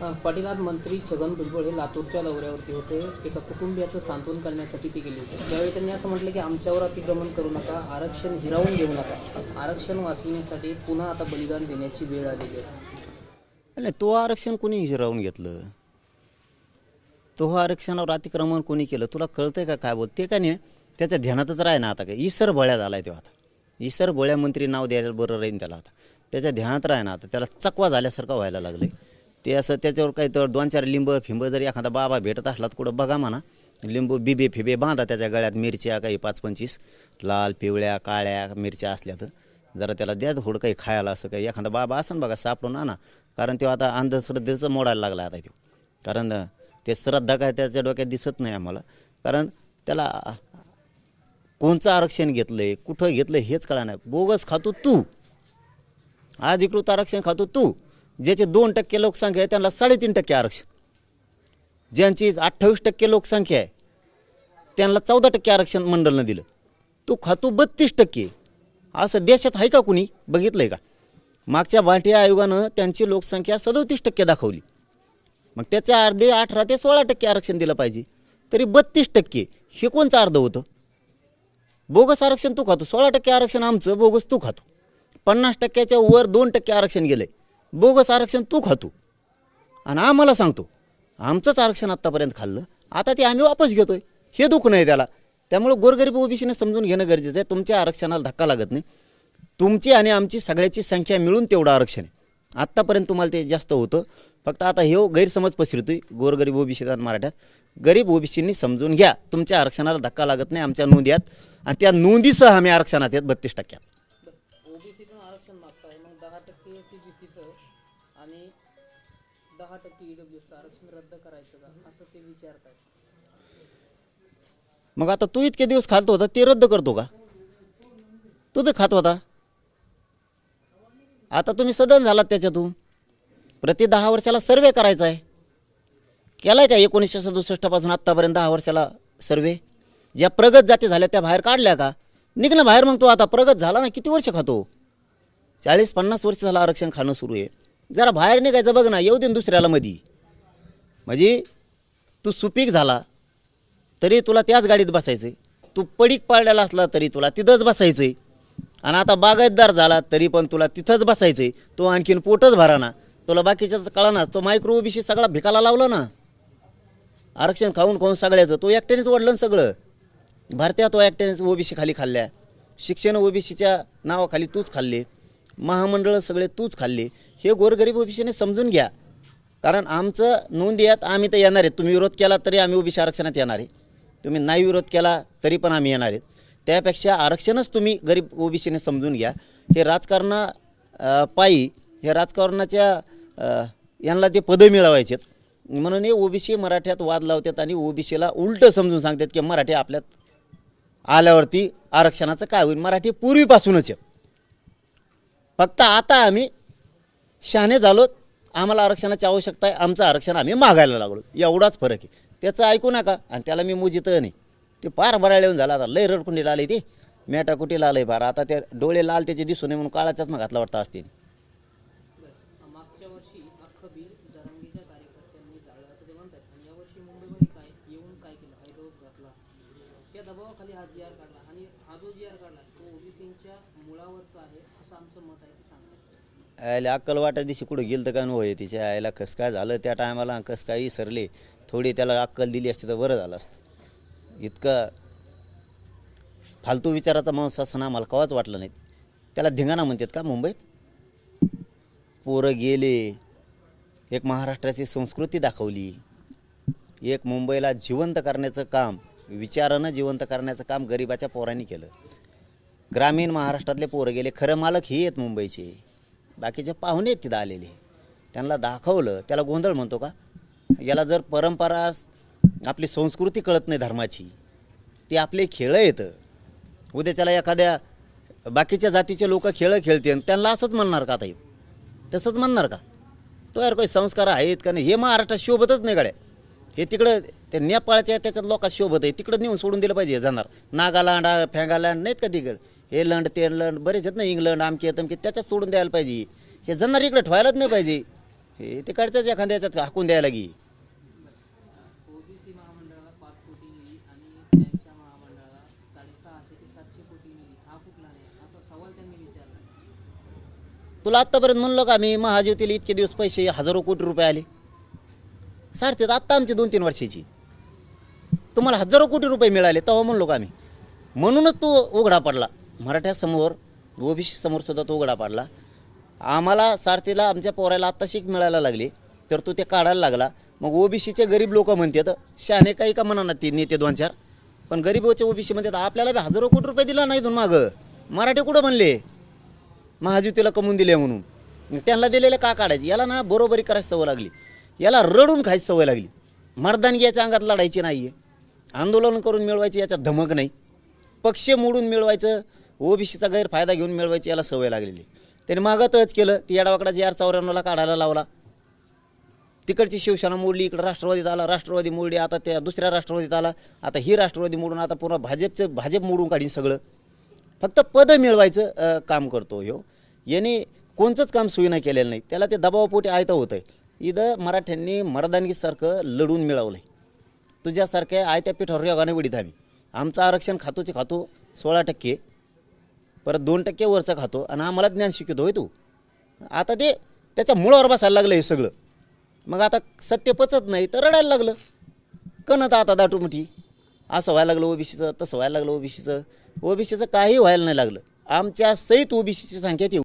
पाटील आज मंत्री छगन भुजबळ हे लातूरच्या दौऱ्यावरती होते. एका कुटुंबियाचं सांत्वन करण्यासाठी ते गेले होते. त्यावेळी त्यांनी असं म्हटलं की आमच्यावर अतिक्रमण करू नका, आरक्षण हिरावून घेऊ नका. आरक्षण वाचविण्यासाठी पुन्हा आता बलिदान देण्याची वेळ आलेली आहे. नाही, तो आरक्षण कोणी हिरावून घेतलं? तो आरक्षणावर अतिक्रमण कोणी केलं? तुला कळतंय का काय बोलते का नाही? त्याच्या ध्यानातच राही ना आता काय ईसर बळ्या झालाय तेव्हा. आता ईसर बळ्या मंत्री नाव द्यायला बरं राहीन त्याला. आता त्याच्या ध्यानात राही ना. आता त्याला चकवा झाल्यासारखं व्हायला लागलं. ते असं त्याच्यावर काही तर 2-4 लिंब फिंब जरी एखादा बाबा भेटत असला तर कुठं बघा म्हणा, लिंबू बिबे फिबे बांधा त्याच्या गळ्यात, मिरच्या काही 5-25 लाल पिवळ्या काळ्या मिरच्या असल्या तर जरा त्याला द्या थोडं काही खायला. असं काही एखादा बाबा असं बघा सापडून आणा. कारण तो आता अंधश्रद्धेचं मोडायला लागला आता तो. कारण ते श्रद्धा काय त्याच्या डोक्यात दिसत नाही आम्हाला. कारण त्याला कोणचं आरक्षण घेतलं आहे, कुठं घेतलं हेच कळा नाही. बोगस खातो तू, अधिकृत आरक्षण खातो तू. ज्याचे 2% लोकसंख्या आहे त्यांना 3.5% आरक्षण, ज्यांची 28% लोकसंख्या आहे त्यांना 14% आरक्षण मंडळनं दिलं. तू खातो 32%. असं देशात आहे का कुणी? बघितलं आहे का? मागच्या भाटिया आयोगानं त्यांची लोकसंख्या 37% दाखवली. मग त्याच्या अर्धे 18 ते 16% आरक्षण दिलं पाहिजे. तरी 32%. हे कोणचं अर्ध होतं? बोगस आरक्षण तू खातो. 16% आरक्षण आमचं, बोगस तू खातो. 50%च्या वर 2% आरक्षण गेलं आहे, बोगस आरक्षण तू खातो. आणि आम्हाला सांगतो आमचंच आरक्षण आत्तापर्यंत खाल्लं, आता ते आम्ही वापस घेतो आहे. हे दुःख नाही त्याला. त्यामुळं गोरगरीब ओबीसीने समजून घेणं गरजेचं आहे. तुमच्या आरक्षणाला धक्का लागत नाही. तुमची आणि आमची सगळ्याची संख्या मिळून तेवढं आरक्षण आहे. आत्तापर्यंत तुम्हाला ते जास्त होतं. फक्त आता हे गैरसमज पसरतोय गोरगरीब ओबीसीत आणि मराठ्यात. गरीब ओबीसींनी समजून घ्या, तुमच्या आरक्षणाला धक्का लागत नाही. आमच्या नोंदी आहेत आणि त्या नोंदीसह आम्ही आरक्षणात आहेत 32%. ओबीसीतून आरक्षण मागताय, मग 10% एससीबीसीचं आणि 10% ईडब्ल्यूचं आरक्षण रद्द करायचं का, असं ते विचारताय. मग आता तू इतके दिवस खातो होता ते रद्द करतो का? तू बी खात होता. आता तुम्ही सदन झालात त्याच्यातून. प्रति 10 वर्षाला सर्वे करायचा आहे. केला आहे का 1967 पासून आत्तापर्यंत 10 वर्षाला सर्वे? ज्या प्रगत जाती झाल्या त्या बाहेर काढल्या का? निघणं बाहेर. मग तो आता प्रगत झाला ना, किती वर्ष खातो? 40-50 वर्ष झालं आरक्षण खाणं सुरू आहे. जरा बाहेर निघायचं बघ ना, येऊ दे दुसऱ्याला मधी. म्हणजे तू सुपीक झाला तरी तुला त्याच गाडीत बसायचं. तू पडीक पाळलेला असला तरी तुला तिथंच बसायचं. आणि आता बागायतदार झाला तरी पण तुला तिथंच बसायचं. तो आणखीन पोटच भरा ना, तुला बाकीच्याच कळा ना. तो मायक्रो ओबीसी सगळा भिकाला लावला ना, आरक्षण खाऊन खाऊन सगळ्याचं. तो एकट्यानेच वाढलं सगळं. भारतीय तो एकट्यानेच ओबीसी खाली खाल्ल्या. शिक्षण ओबीसीच्या नावाखाली तूच खाल्ले, महामंडळ सगळे तूच खाल्ले. हे गोरगरीब ओबीसीने समजून घ्या. कारण आमचं नोंदी आहेत, आम्ही तर येणार आहेत. तुम्ही विरोध केला तरी आम्ही ओबीसी आरक्षणात येणार आहे. तुम्ही नाही विरोध केला तरी पण आम्ही येणार आहेत. त्यापेक्षा आरक्षणच तुम्ही गरीब ओबीसीने समजून घ्या. हे राजकारणा पायी हे राजकारणाच्या यांना ते पदं मिळवायचे म्हणून हे ओबीसी मराठ्यात वाद लावतात आणि ओबीसीला उलटं समजून सांगतात की मराठी आपल्यात आल्यावरती आरक्षणाचं काय होईल. मराठी पूर्वीपासूनच आहेत. फक्त आता आम्ही शहाणे झालो, आम्हाला आरक्षणाची आवश्यकता आहे, आमचं आरक्षण आम्ही मागायला लागलो. एवढाच फरक आहे. त्याचं ऐकू नका. आणि त्याला मी मुजित नाही. ते फार बरायला येऊन झाला. आता लय रडकुंडीला आले ते मेटाकुटीला आलं आहे फार. आता ते डोळे लाल त्याचे दिसू नये म्हणून काळा चष्मा घातला वाटतं असते. मागच्या वर्षी अख्खं बीड जरांगीच्या कार्यकर्त्यांनी जाळलं असं ते म्हणतात. आणि यावर्षी मुंबईमध्ये काय येऊन काय केलं, हैदराबाद घातला. त्या दबावाखाली हा जी आर काढला. आणि हा जो जी आर काढला तो ओबीसींच्या मुळावरचा आहे असं आमचं मत आहे, ते सांगतात. आयला अक्कल वाटा दिवशी कुठं गेलं तर काय होय. तिच्या आईला कसं काय झालं त्या टायमाला, कसं काय विसरले. थोडी त्याला अक्कल दिली असती तर बरं झालं असतं. इतकं फालतू विचाराचा माणूस असं आम्हाला कवाच वाटलं नाही. त्याला धिंगाणा म्हणतात का मुंबईत? पोरं गेले, एक महाराष्ट्राची संस्कृती दाखवली. एक मुंबईला जिवंत करण्याचं काम, विचारानं जिवंत करण्याचं काम गरिबाच्या पोरांनी केलं. ग्रामीण महाराष्ट्रातले पोरं गेले. खरं मालक हे आहेत मुंबईचे, बाकीचे पाहुणे आहेत तिथं आलेले. त्यांना दाखवलं. त्याला गोंधळ म्हणतो का? याला जर परंपरा आपली संस्कृती कळत नाही धर्माची, ते आपले खेळ येतं. उद्या त्याला एखाद्या बाकीच्या जातीचे लोक खेळ खेळते त्यांना असंच म्हणणार का? आता तसंच म्हणणार का? तो यार काही संस्कार आहेत का नाही? हे महाराष्ट्रात शोभतच नाही गाड्या. हे तिकडं ते नेपाळच्या त्याच्यात लोकात शोभत आहे. तिकडं नेऊन सोडून दिलं पाहिजे. जाणार नागालँड फॅगालँड नाहीत का तिकडं? हे लंड ते लंड बरेच आहेत ना, इंग्लंड आमके तमके, त्याच्यात सोडून द्यायला पाहिजे. हे जाणार इकडं ठेवायलाच नाही पाहिजे. हे तिकडच्याच एखाद्याच्यात हाकून द्यायला गी. ओबीसी महामंडळाला 5 कोटी निधी आणि त्यांच्या महामंडळाला 650 ते 700 कोटी निधी, हा कुठला नाही असा सवाल त्यांनी विचारला. तुला आत्तापर्यंत म्हणलो का मी महाज्योतीला इतके दिवस पैसे हजारो कोटी रुपये आले सारखेच आत्ता आमची 2-3 वर्षाची तुम्हाला हजारो कोटी रुपये मिळाले तेव्हा म्हणलो का आम्ही. म्हणूनच तो उघडा पडला मराठ्यासमोर ओबीसी समोर सुद्धा तो उघडा पडला. आम्हाला सारथीला आमच्या पोराला आत्ता शिक मिळायला लागली तर तो ते काढायला लागला. मग ओबीसीचे गरीब लोक म्हणतात शहाणे काही का म्हणा ते नेते 2-4 पण गरीबचे ओबीसी म्हणतात आपल्याला बी हजारो कोटी रुपये दिला नाही इथून मागं. मराठी कुठं म्हणले महाज्योतीला कमवून दिले म्हणून त्यांना दिलेले का काढायचे. याला ना बरोबरी करायची सवय लागली, याला रडून खायची सवय लागली. मर्दानगी याच्या अंगात लढायची नाही आहे, आंदोलन करून मिळवायची याच्यात धमक नाही, पक्ष मोडून मिळवायचं, ओबीसीचा गैरफायदा घेऊन मिळवायची याला सवय लागलेली. त्याने मागतच केलं ती येडावाकडा JR-94ला काढायला लावला. तिकडची शिवसेना मोडली, इकडं राष्ट्रवादीत आला, राष्ट्रवादी मोडली, आता त्या दुसऱ्या राष्ट्रवादीत आला, आता ही राष्ट्रवादी मोडून आता पुन्हा भाजप मोडून काढीन सगळं. फक्त पदं मिळवायचं काम करतो ह्यो. याने कोणचंच काम सोयीनं केलेलं नाही, त्याला ते दबावापोटी आयतं होतं आहे. इथं मराठ्यांनी मर्दानगीसारखं लढून मिळवलं आहे. तुझ्यासारख्या आयत्या पिठावर योगाने वडीत आम्ही. आमचं आरक्षण खातोचे खातो 16%, परत 2% वरचं खातो आणि आम्हाला ज्ञान शिकवतो होय तू. आता ते त्याच्या मुळावर बसायला लागलं हे सगळं. मग आता सत्य पचत नाही तर रडायला लागलं. कणत आता दाटूमुठी असं व्हायला लागलं ओबीसीचं, तसं व्हायला लागलं ओबीसीचं काही व्हायला नाही लागलं. आमच्या सहित ओबीसीची संख्या ती